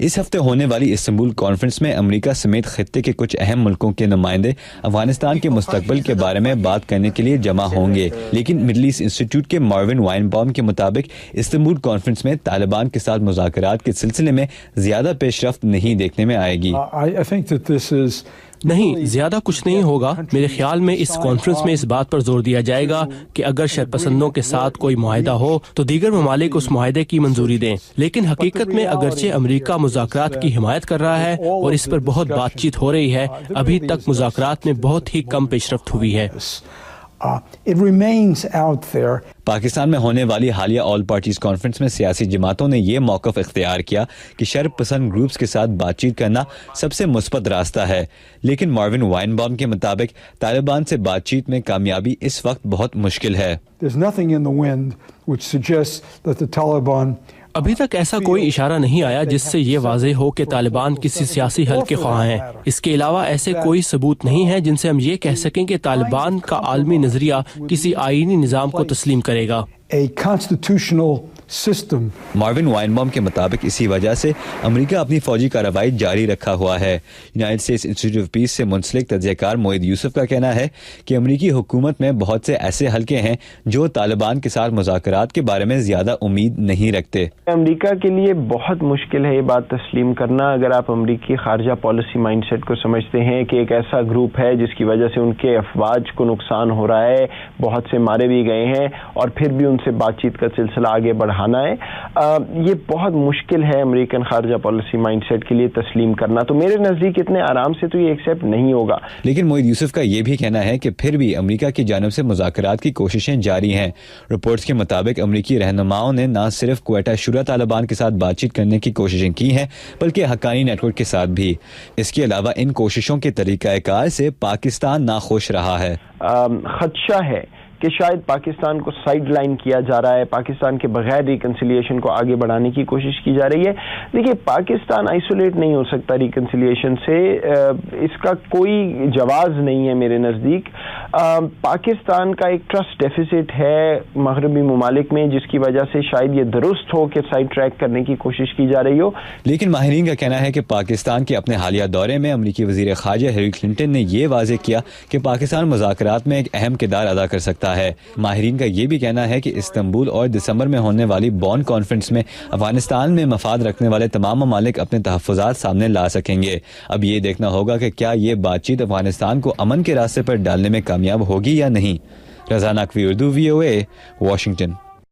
اس ہفتے ہونے والی استنبول کانفرنس میں امریکہ سمیت خطے کے کچھ اہم ملکوں کے نمائندے افغانستان کے مستقبل کے بارے میں بات کرنے کے لیے جمع ہوں گے، لیکن مڈل ایسٹ انسٹی ٹیوٹ کے ماروین وائن باؤم کے مطابق استنبول کانفرنس میں طالبان کے ساتھ مذاکرات کے سلسلے میں زیادہ پیش رفت نہیں دیکھنے میں آئے گی۔ نہیں، زیادہ کچھ نہیں ہوگا۔ میرے خیال میں اس کانفرنس میں اس بات پر زور دیا جائے گا کہ اگر شرپسندوں کے ساتھ کوئی معاہدہ ہو تو دیگر ممالک اس معاہدے کی منظوری دیں، لیکن حقیقت میں اگرچہ امریکہ مذاکرات کی حمایت کر رہا ہے اور اس پر بہت بات چیت ہو رہی ہے، ابھی تک مذاکرات میں بہت ہی کم پیش رفت ہوئی ہے۔ پاکستان میں ہونے والی حالیہ آل پارٹیز کانفرنس میں سیاسی جماعتوں نے یہ موقف اختیار کیا کہ شرپ پسند گروپس کے ساتھ بات چیت کرنا سب سے مثبت راستہ ہے، لیکن ماروین وائن باؤم کے مطابق طالبان سے بات چیت میں کامیابی اس وقت بہت مشکل ہے۔ ابھی تک ایسا کوئی اشارہ نہیں آیا جس سے یہ واضح ہو کہ طالبان کسی سیاسی حل کے خواہاں ہیں۔ اس کے علاوہ ایسے کوئی ثبوت نہیں ہے جن سے ہم یہ کہہ سکیں کہ طالبان کا عالمی نظریہ کسی آئینی نظام کو تسلیم کرے گا۔ ماروین وائن باؤم کے مطابق اسی وجہ سے امریکہ اپنی فوجی کارروائی جاری رکھا ہوا ہے۔ یونائٹڈ اسٹیٹس انسٹی ٹیوٹ آف پیس سے منسلک تجزیہ کار معید یوسف کا کہنا ہے کہ امریکی حکومت میں بہت سے ایسے حلقے ہیں جو طالبان کے ساتھ مذاکرات کے بارے میں زیادہ امید نہیں رکھتے۔ امریکہ کے لیے بہت مشکل ہے یہ بات تسلیم کرنا، اگر آپ امریکی خارجہ پالیسی مائنڈ سیٹ کو سمجھتے ہیں کہ ایک ایسا گروپ ہے جس کی وجہ سے ان کے افواج کو نقصان ہو رہا ہے، بہت سے مارے بھی گئے ہیں، اور پھر بھی ان سے بات چیت کا سلسلہ آگے بڑھانا ہے، یہ بہت مشکل ہے امریکن خارجہ پالیسی مائنڈ سیٹ کے لیے تسلیم کرنا۔ تو میرے نزدیک اتنے آرام سے تو یہ ایکسیپٹ نہیں ہوگا۔ لیکن معید یوسف کا یہ بھی کہنا ہے کہ پھر بھی امریکہ کی جانب سے مذاکرات کی کوششیں جاری ہیں۔ رپورٹس کے مطابق امریکی رہنماؤں نے نہ صرف کوئٹہ شورا طالبان کے ساتھ بات چیت کرنے کی کوششیں کی ہیں بلکہ حقانی نیٹ ورک کے ساتھ بھی۔ اس کے علاوہ ان کوششوں کے طریقہ کار سے پاکستان ناخوش رہا ہے۔ خدشہ ہے کہ شاید پاکستان کو سائیڈ لائن کیا جا رہا ہے، پاکستان کے بغیر ریکنسیلیشن کو آگے بڑھانے کی کوشش کی جا رہی ہے۔ دیکھیے، پاکستان آئسولیٹ نہیں ہو سکتا ریکنسیلیشن سے، اس کا کوئی جواز نہیں ہے میرے نزدیک۔ پاکستان کا ایک ٹرسٹ ڈیفیسٹ ہے مغربی ممالک میں، جس کی وجہ سے شاید یہ درست ہو کہ سائیڈ ٹریک کرنے کی کوشش کی جا رہی ہو۔ لیکن ماہرین کا کہنا ہے کہ پاکستان کے اپنے حالیہ دورے میں امریکی وزیر خارجہ ہیلری کلنٹن نے یہ واضح کیا کہ پاکستان مذاکرات میں ایک اہم کردار ادا کر سکتا ہے۔ ماہرین کا یہ بھی کہنا ہے کہ استنبول اور دسمبر میں ہونے والی بون کانفرنس میں افغانستان میں مفاد رکھنے والے تمام ممالک اپنے تحفظات سامنے لا سکیں گے۔ اب یہ دیکھنا ہوگا کہ کیا یہ بات چیت افغانستان کو امن کے راستے پر ڈالنے میں کامیاب ہوگی یا نہیں۔ رضا نقوی، اردو، VOA، واشنگٹن۔